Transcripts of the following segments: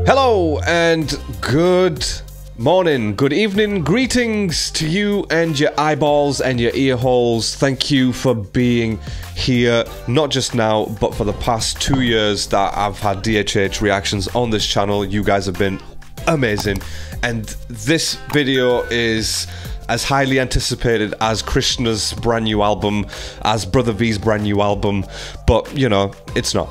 Hello and good morning, good evening, greetings to you and your eyeballs and your ear holes. Thank you for being here, not just now, but for the past 2 years that I've had DHH reactions on this channel. You guys have been amazing, and this video is as highly anticipated as Krishna's brand new album, as Brother V's brand new album, but you know, it's not.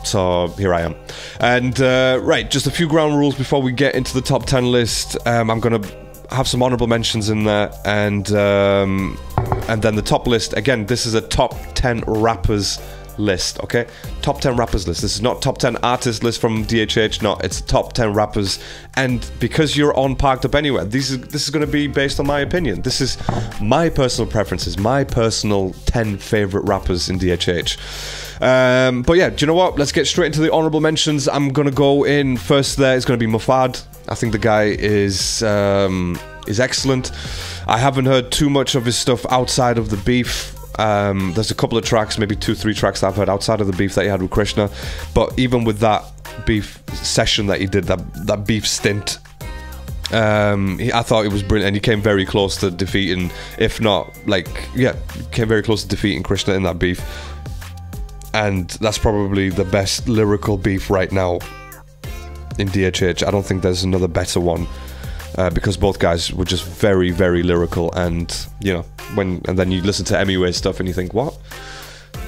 So here I am. And right, just a few ground rules before we get into the top 10 list. I'm gonna have some honorable mentions in there, and then the top list. Again, this is a top 10 rappers list, okay? Top 10 rappers list. This is not top 10 artist list from DHH. No, it's top 10 rappers. And because you're on Parked Up Anywhere, this is going to be based on my opinion. This is my personal preferences, my personal 10 favorite rappers in DHH. But yeah, do you know what? Let's get straight into the honorable mentions. I'm going to go in first. There is going to be Mufad. I think the guy is excellent. I haven't heard too much of his stuff outside of the beef. There's a couple of tracks, maybe 2-3 tracks that I've heard outside of the beef that he had with Krishna, but even with that beef session that he did, that beef stint, I thought it was brilliant, and he came very close to defeating, if not, like, yeah, came very close to defeating Krishna in that beef, and that's probably the best lyrical beef right now in DHH. I don't think there's another better one. Because both guys were just very, very lyrical, and you know, and then you listen to MUA stuff and you think, what?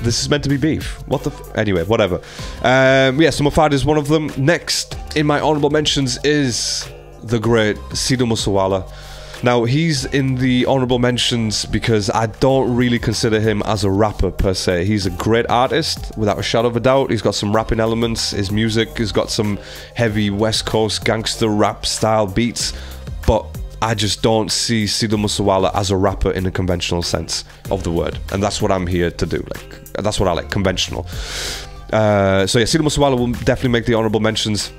This is meant to be beef. What the anyway, whatever. Yeah, so Mufad is one of them. Next in my honorable mentions is the great Sidhu Moosewala. Now, he's in the honorable mentions because I don't really consider him as a rapper per se. He's a great artist, without a shadow of a doubt. He's got some rapping elements. His music has got some heavy West Coast gangster rap style beats, but I just don't see Sidhu Moosewala as a rapper in a conventional sense of the word, and that's what I'm here to do. Like, that's what I like, conventional. So yeah, Sidhu Moosewala will definitely make the honorable mentions.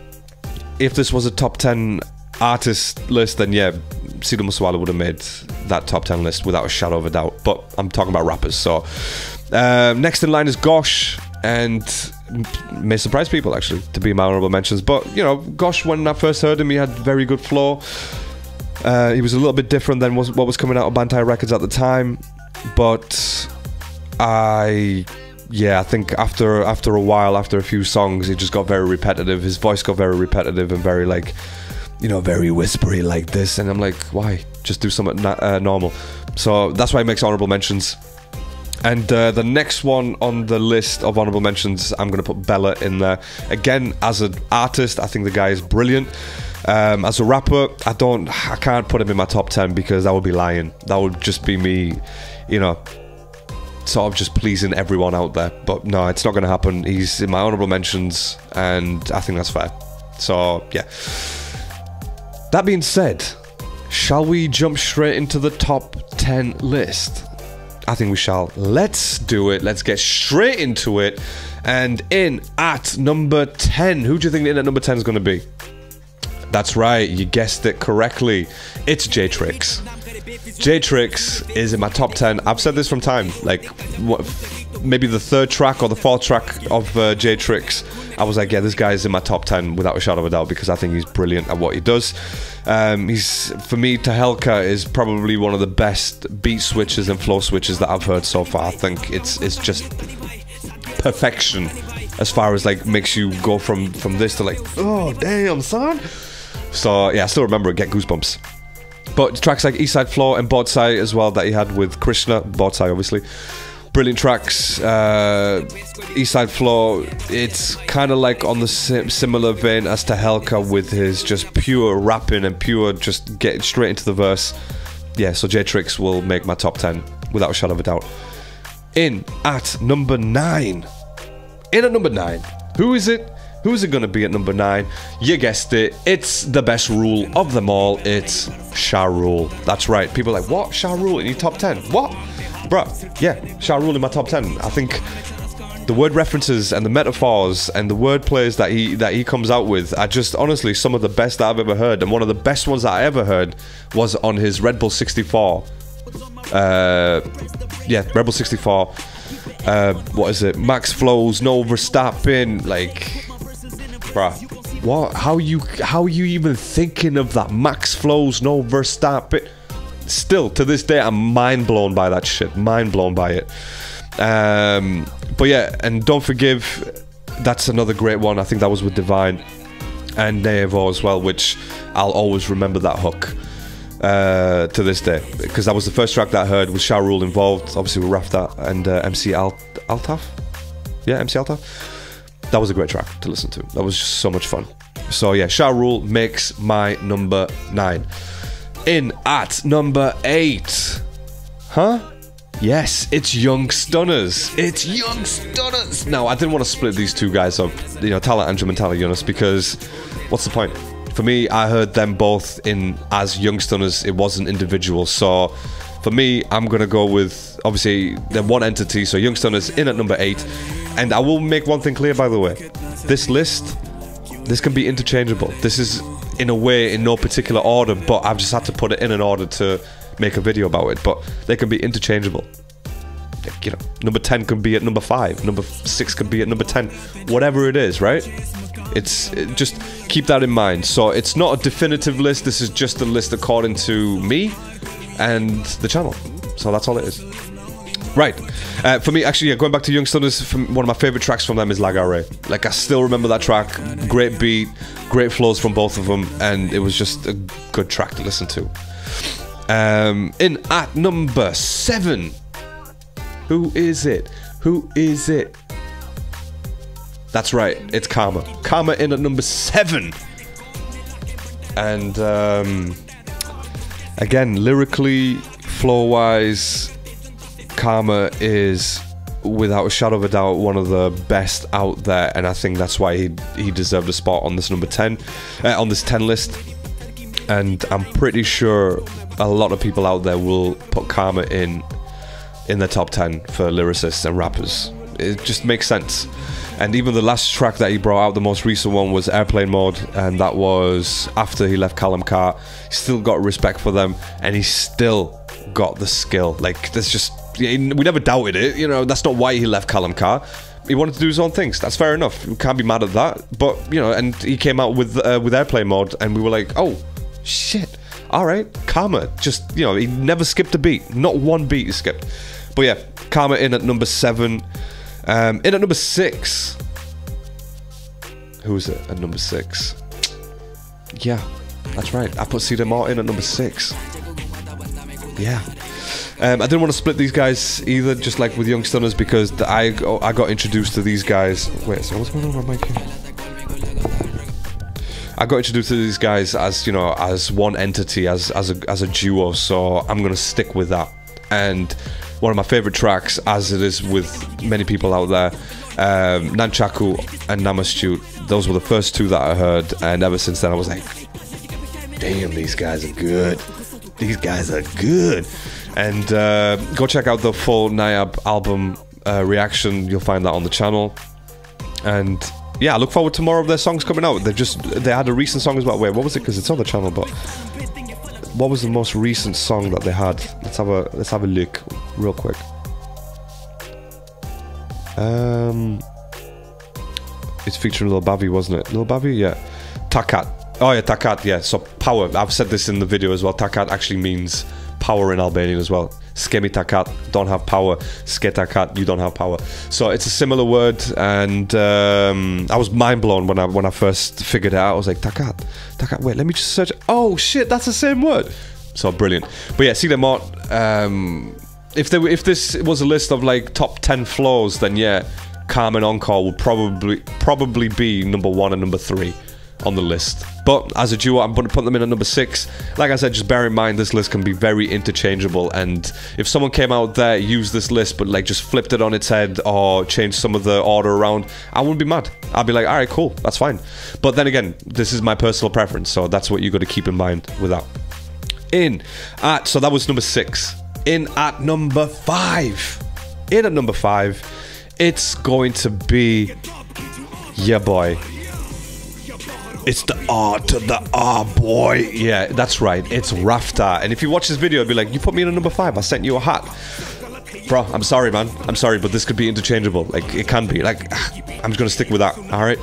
If this was a top 10 artist list, then yeah, Sidhu Moosewala would have made that top 10 list without a shadow of a doubt, but I'm talking about rappers. So next in line is Gosh, and may surprise people actually to be my honorable mentions, but you know, Gosh, when I first heard him, he had very good flow. He was a little bit different than what was coming out of Bantai Records at the time, but I think after a while, after a few songs, it just got very repetitive. His voice got very repetitive and very, like, you know, very whispery like this, and I'm like, why? Just do something normal. So that's why he makes honorable mentions. And the next one on the list of honorable mentions, I'm going to put Bella in there. Again, as an artist, I think the guy is brilliant. As a rapper, I can't put him in my top 10 because that would be lying. That would just be me, you know, sort of just pleasing everyone out there. But no, it's not going to happen. He's in my honorable mentions, and I think that's fair. So yeah. That being said, shall we jump straight into the top 10 list? I think we shall. Let's do it. Let's get straight into it. And in at number 10, who do you think in at number 10 is going to be? That's right, you guessed it correctly. It's JTricks. JTricks is in my top 10. I've said this from time, like what, maybe the 3rd track or the 4th track of JTricks. I was like, yeah, this guy is in my top 10 without a shadow of a doubt because I think he's brilliant at what he does. He's, for me, Tahelka is probably one of the best beat switches and flow switches that I've heard so far. I think it's just perfection as far as like makes you go from this to like, oh damn son. So yeah, I still remember it, get goosebumps. But tracks like Eastside Flow and Botsai as well that he had with Krishna, Botsai obviously, brilliant tracks. Eastside Flow, it's kind of like on the similar vein as Tahelka with his just pure rapping and pure just getting straight into the verse. Yeah, so JTricks will make my top 10 without a shadow of a doubt. In at number 9. In at number 9, who is it? Who's it gonna be at number 9? You guessed it. It's the best rule of them all. It's Shah Rule. That's right. People are like, what? Shah Rule in your top 10? What? Bruh, yeah, Shah Rule in my top 10. I think the word references and the metaphors and the word plays that he comes out with are just honestly some of the best that I've ever heard. And one of the best ones that I ever heard was on his Red Bull 64. Yeah, Red Bull 64. What is it? Max flows, no overstepping. Like, bruh, What? How are you even thinking of that? Max flows, no verse start bit. Still, to this day, I'm mind blown by that shit. Mind blown by it. But yeah, and Don't Forgive, that's another great one. I think that was with Divine and Nevo as well, which I'll always remember that hook to this day, because that was the first track that I heard with Sha Rule involved, obviously with Rafter and MC Altaf. Yeah, MC Altaf. That was a great track to listen to. That was just so much fun. So yeah, Sha Rule makes my number 9. In at number 8. Huh? Yes, it's Young Stunners. It's Young Stunners. Now, I didn't want to split these two guys up, you know, Tala Andrew and Tala Yunus, because what's the point? For me, I heard them both in as Young Stunners. It wasn't individual. So for me, I'm going to go with, obviously, they're one entity. So Young Stunners in at number 8. And I will make one thing clear, by the way. This list, this can be interchangeable. This is, in a way, in no particular order, but I've just had to put it in an order to make a video about it. But they can be interchangeable. Like, you know, number 10 can be at number 5. Number 6 can be at number 10. Whatever it is, right? Just keep that in mind. So it's not a definitive list. This is just a list according to me and the channel. So that's all it is. Right. For me, actually, yeah, going back to Young Stunners, one of my favorite tracks from them is Lagare. Like, I still remember that track. Great beat, great flows from both of them, and it was just a good track to listen to. In at number 7. Who is it? Who is it? That's right, it's Karma. Karma in at number 7. And again, lyrically, flow-wise, Karma is, without a shadow of a doubt, one of the best out there, and I think that's why he deserved a spot on this number 10, on this 10 list. And I'm pretty sure a lot of people out there will put Karma in the top 10 for lyricists and rappers. It just makes sense. And even the last track that he brought out, the most recent one, was Airplane Mode, and that was after he left Callum Carr. He still got respect for them, and he still got the skill. Like, there's just, we never doubted it, you know. That's not why he left Callum Carr. He wanted to do his own things. That's fair enough. We can't be mad at that. But, you know, and he came out with Airplane Mode, and we were like, oh shit, all right, Karma. Just, you know, he never skipped a beat. Not one beat he skipped. But yeah, Karma in at number 7. In at number 6. Who is it at number 6? Yeah, that's right. I put Cedar Martin at number 6. Yeah. I didn't want to split these guys either, just like with Young Stunners, because I got introduced to these guys. Wait, so what's going on with my mic here? I got introduced to these guys as, you know, as one entity, as a duo. So I'm gonna stick with that. And one of my favorite tracks, as it is with many people out there, Nunchaku and Namastute. Those were the first two that I heard, and ever since then I was like, damn, these guys are good. These guys are good. And go check out the full Nayab album reaction. You'll find that on the channel. And yeah, I look forward to more of their songs coming out. They had a recent song as well. Wait, what was it? Because it's on the channel, but what was the most recent song that they had? Let's have a look real quick. It's featuring Lil Bavi, wasn't it? Lil Bavi, yeah. Takat. Oh yeah, Takat, yeah. So power. I've said this in the video as well. Takat actually means power in Albanian as well. Skemi Takat, don't have power. Ske Takat, you don't have power. So it's a similar word, and I was mind blown when I first figured it out. I was like, Takat. Wait, let me just search. Oh shit, that's the same word. So brilliant. But yeah, see them out. If this was a list of like top 10 flows, then yeah, Carmen Encore would probably be number 1 and number 3 on the list. But as a duo, I'm going to put them in at number 6. Like I said, just bear in mind this list can be very interchangeable, and if someone came out there, used this list, but like just flipped it on its head or changed some of the order around, I wouldn't be mad. I'd be like, alright, cool, that's fine. But then again, this is my personal preference, so that's what you got to keep in mind with that. So that was number 6. In at number 5. It's going to be, yeah boy, it's the R to the R, boy. Yeah, that's right, it's Rafter. And if you watch this video, I'd be like, you put me in at number 5, I sent you a hat. Bro, I'm sorry, man, I'm sorry, but this could be interchangeable. Like, it can be, like, I'm just gonna stick with that. All right,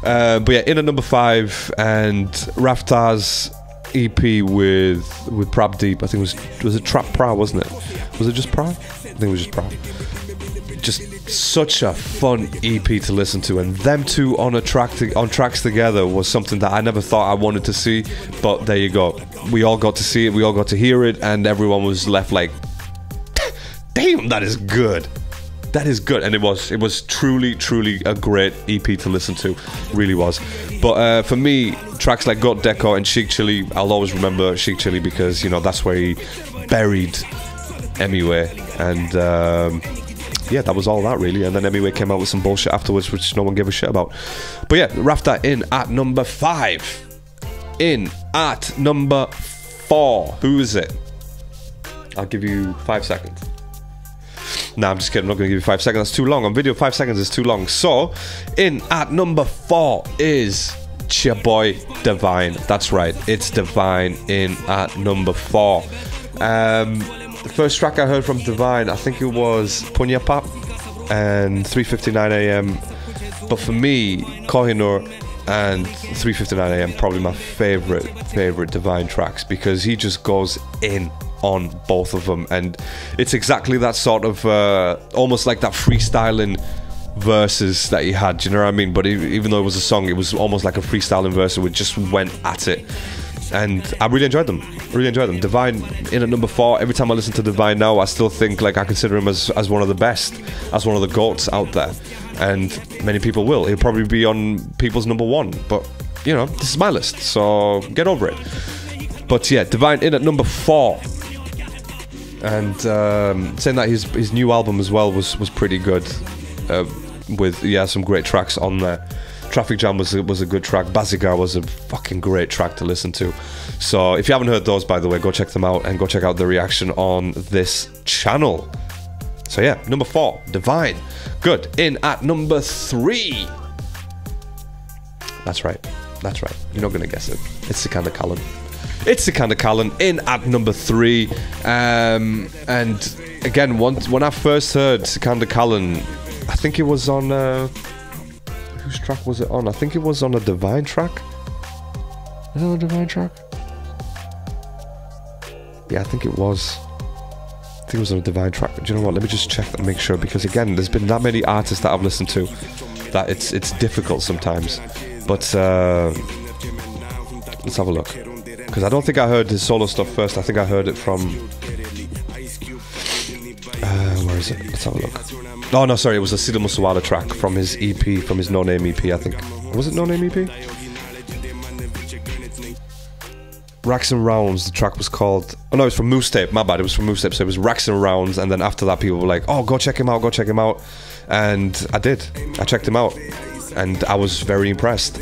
But yeah, in at number 5, and Rafter's EP with Prab Deep. I think was it Trap Pra, wasn't it? Was it just Pra? I think it was just Pra. Just such a fun EP to listen to, and them two on tracks together was something that I never thought I wanted to see. But there you go. We all got to see it. We all got to hear it, and everyone was left like, "Damn, that is good." That is good, and it was truly a great EP to listen to, really was. But for me, tracks like Got Deco and Chic Chili, I'll always remember Chic Chili because, you know, that's where he buried Emiway, and yeah, that was all that really. And then Emiway came out with some bullshit afterwards, which no one gave a shit about. But yeah, Rafter in at number 5. In at number 4, who is it? I'll give you 5 seconds. Nah, I'm just kidding. I'm not going to give you 5 seconds. That's too long. On video, 5 seconds is too long. So, in at number 4 is your boy Divine. That's right. It's Divine in at number 4. The first track I heard from Divine, I think it was Punya Pap and 3:59 AM. But for me, Kohinoor and 3:59 AM probably my favorite Divine tracks, because he just goes in on both of them, and it's exactly that sort of almost like that freestyling verses that he had, do you know what I mean? But even though it was a song, it was almost like a freestyling verse, so it just went at it, and I really enjoyed them. Divine in at number 4. Every time I listen to Divine now, I still think, like, I consider him as one of the best, as one of the GOATs out there, and many people will. He'll probably be on people's number 1, but you know, this is my list, so get over it. But yeah, Divine in at number 4. And saying that his new album as well was pretty good, with some great tracks on there. Traffic Jam was a good track. Bazigar was a fucking great track to listen to. So if you haven't heard those, by the way, go check them out, and go check out the reaction on this channel. So yeah, number 4, Divine. Good. In at number 3. That's right. You're not gonna guess it. It's Sikandar Cullen. It's Sikandar Cullen in at number 3. And again, when I first heard Sikandar Cullen, I think it was on whose track was it on? I think it was on a Divine track. Is it on a Divine track? Yeah, I think it was. I think it was on a Divine track. Do you know what? Let me just check and make sure, because again, there's been that many artists that I've listened to that it's difficult sometimes. But let's have a look. Because I don't think I heard his solo stuff first. I think I heard it from... where is it? Let's have a look. Oh, no, sorry. It was a Sidhu Musawala track from his EP, from his No Name EP, I think. Was it No Name EP? Racks and Rounds, the track was called... Oh, no, it was from Moose Tape. My bad. It was from Moose Tape. So it was Racks and Rounds. And then after that, people were like, oh, go check him out. And I did. I checked him out. And I was very impressed.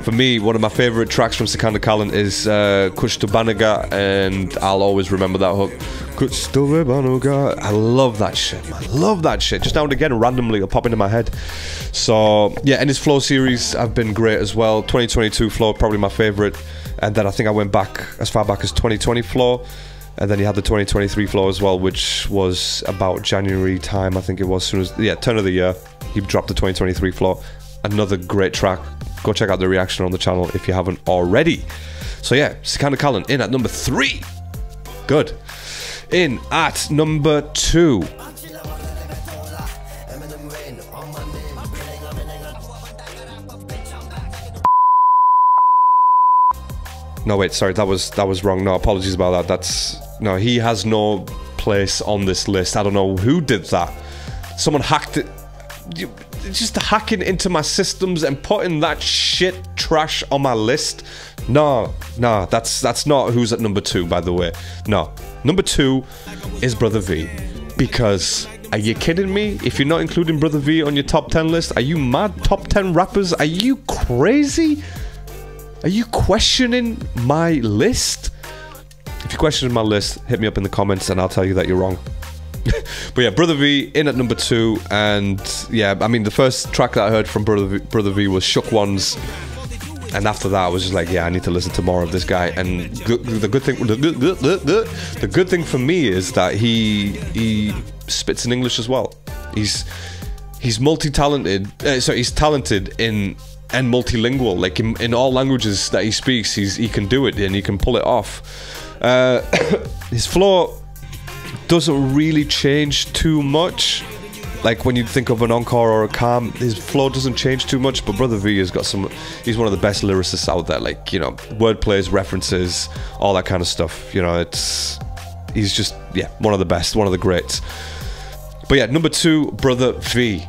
For me, one of my favourite tracks from Sikandar Cullen is Kuch to Banaga, and I'll always remember that hook. Kuch to Banaga. I love that shit, man. Love that shit. Just now and again, randomly, it'll pop into my head. So, yeah, and his Flow series have been great as well. 2022 Flow, probably my favourite. And then I think I went back as far back as 2020 Flow. And then he had the 2023 Flow as well, which was about January time, I think it was. Soon as, yeah, turn of the year, he dropped the 2023 Flow. Another great track. Go check out the reaction on the channel if you haven't already. So yeah, Sikandar Cullen in at number 3. Good. In at number 2. No, wait, sorry, that was wrong. No, apologies about that. No, he has no place on this list. I don't know who did that. Someone hacked it. Just hacking into my systems and putting that shit trash on my list. No, that's not who's at number 2, by the way. No, number 2 is Brother V. Because, are you kidding me? If you're not including Brother V on your top 10 list, are you mad? Top 10 rappers? Are you crazy? Are you questioning my list? If you're questioning my list, hit me up in the comments and I'll tell you that you're wrong. But yeah, Brother V in at number 2, and yeah, I mean, the first track that I heard from Brother V was Shook Ones, and after that I was just like, yeah, I need to listen to more of this guy. And the good thing for me is that he spits in English as well. He's multi-talented, so he's talented in and multilingual. Like in all languages that he speaks, he can do it and he can pull it off. His flow doesn't really change too much. Like when you think of an encore or a calm, his flow doesn't change too much. But Brother V has got some. He's one of the best lyricists out there. Like, you know, wordplays, references, all that kind of stuff. You know, he's just, yeah, one of the best, one of the greats. But yeah, number 2, Brother V.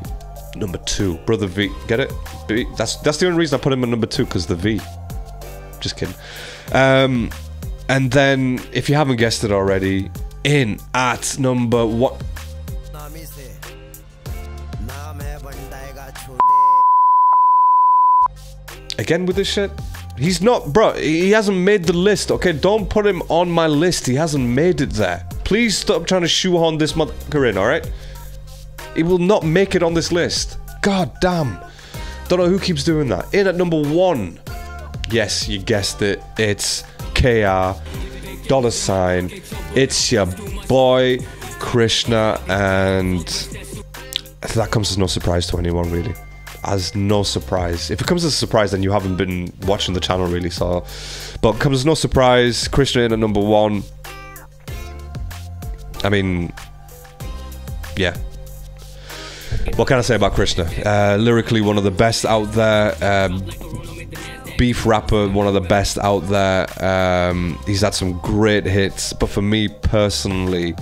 Number 2, Brother V. Get it? V. That's the only reason I put him at number 2, because the V. Just kidding. And then, if you haven't guessed it already, in at number 1. Again with this shit? He's not, bro, he hasn't made the list, okay? Don't put him on my list. He hasn't made it there. Please stop trying to shoehorn this motherfucker in, alright? He will not make it on this list. God damn. Don't know who keeps doing that. In at number 1. Yes, you guessed it. It's KR, $. It's your boy, Krishna, and that comes as no surprise to anyone, really. As no surprise. If it comes as a surprise, then you haven't been watching the channel, really, so... But it comes as no surprise. Krishna in at number 1. I mean... Yeah. What can I say about Krishna? Lyrically, one of the best out there. Beef rapper, one of the best out there. He's had some great hits, but for me personally,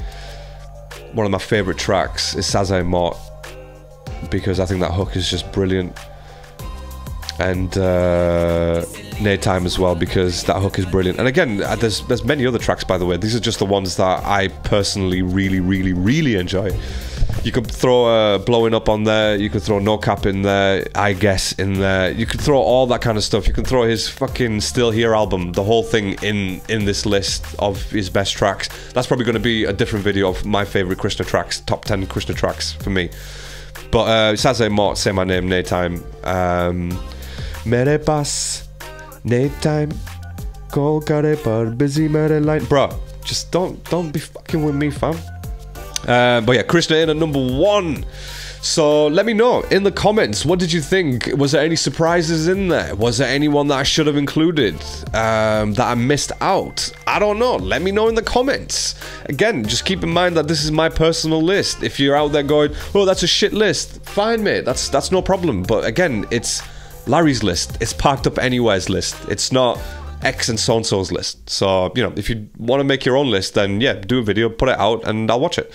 one of my favourite tracks is Sazay Mort, because I think that hook is just brilliant. And Daytime as well, because that hook is brilliant. And again, there's many other tracks, by the way. These are just the ones that I personally really enjoy. You could throw Blowing Up on there, you could throw No Cap in there, I Guess in there, you could throw all that kind of stuff. You can throw his fucking Still Here album, the whole thing in this list of his best tracks. That's probably going to be a different video of my favourite Krishna tracks, top 10 Krishna tracks for me. But Sazay Mort, Say My Name, Daytime, Mere Paas, Daytime, Call Kare Par Busy Mere Line. Bro, just don't be fucking with me, fam. But yeah, Krishna in at number 1. So let me know in the comments, what did you think? Was there any surprises in there? Was there anyone that I should have included that I missed out? I don't know. Let me know in the comments. Again, just keep in mind that this is my personal list. If you're out there going, oh, that's a shit list, fine, mate. That's no problem. But again, it's Larry's list. It's Parked Up Anywhere's list. It's not X and so-and-so's list. So, you know, if you want to make your own list, then yeah, do a video, put it out, and I'll watch it.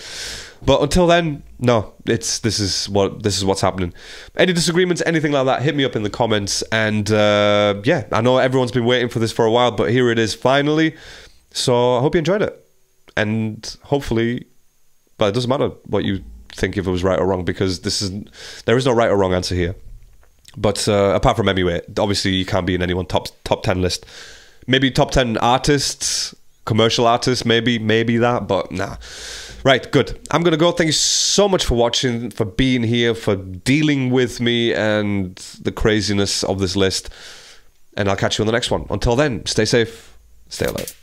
But until then, no, this is what's happening. Any disagreements, anything like that, hit me up in the comments. And yeah, I know everyone's been waiting for this for a while, but here it is finally. So I hope you enjoyed it. And hopefully, but it doesn't matter what you think, if it was right or wrong, because there is no right or wrong answer here. But apart from anyway, obviously you can't be in anyone's top 10 list. Maybe top 10 artists, commercial artists, maybe that, but nah. Right, good. I'm gonna go. Thank you so much for watching, for being here, for dealing with me and the craziness of this list. And I'll catch you on the next one. Until then, stay safe, stay alert.